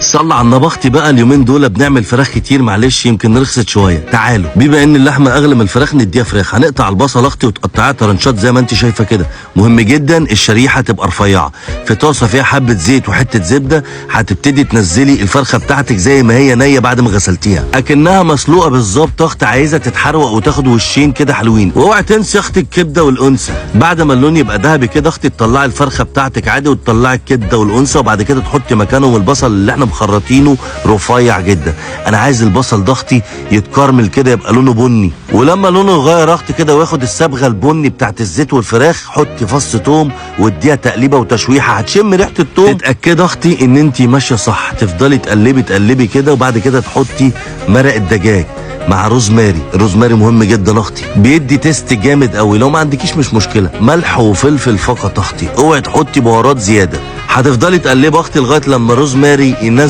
صلى على النبي اختي بقى. اليومين دول بنعمل فراخ كتير، معلش يمكن رخصت شويه. تعالوا، بما ان اللحمه اغلى من الفراخ نديها فراخ. هنقطع البصل اختي وتقطعيها طرنشات زي ما انت شايفه كده. مهم جدا الشريحه تبقى رفيعه. في طاسه فيها حبه زيت وحته زبده هتبتدي تنزلي الفرخه بتاعتك زي ما هي نيه بعد ما غسلتيها، اكنها مسلوقه بالظبط. اختي عايزه تتحروق وتاخد وشين كده حلوين. واوعي تنسي اختي الكبده والانثى. بعد ما اللون يبقى ذهبي كده اختي تطلعي الفرخه بتاعتك عادي وتطلعي الكبده والانثى، وبعد كده تحطي مكانهم البصل اللي احنا مخرطينه رفيع جدا. انا عايز البصل ده اختي يتكرمل كده، يبقى لونه بني. ولما لونه يغير اختي كده وياخد الصبغه البني بتاعت الزيت والفراخ، حطي فص توم واديها تقليبه وتشويحه. هتشم ريحه التوم. تتاكدي اختي ان انت ماشيه صح. تفضلي تقلبي كده، وبعد كده تحطي مرق الدجاج مع روزماري. الروزماري مهم جدا اختي، بيدي تيست جامد قوي. لو ما عندكيش مش مشكله، ملح وفلفل فقط اختي. اوعي تحطي بهارات زياده. هتفضلي تقلبي اختي لغايه لما روزماري ينزل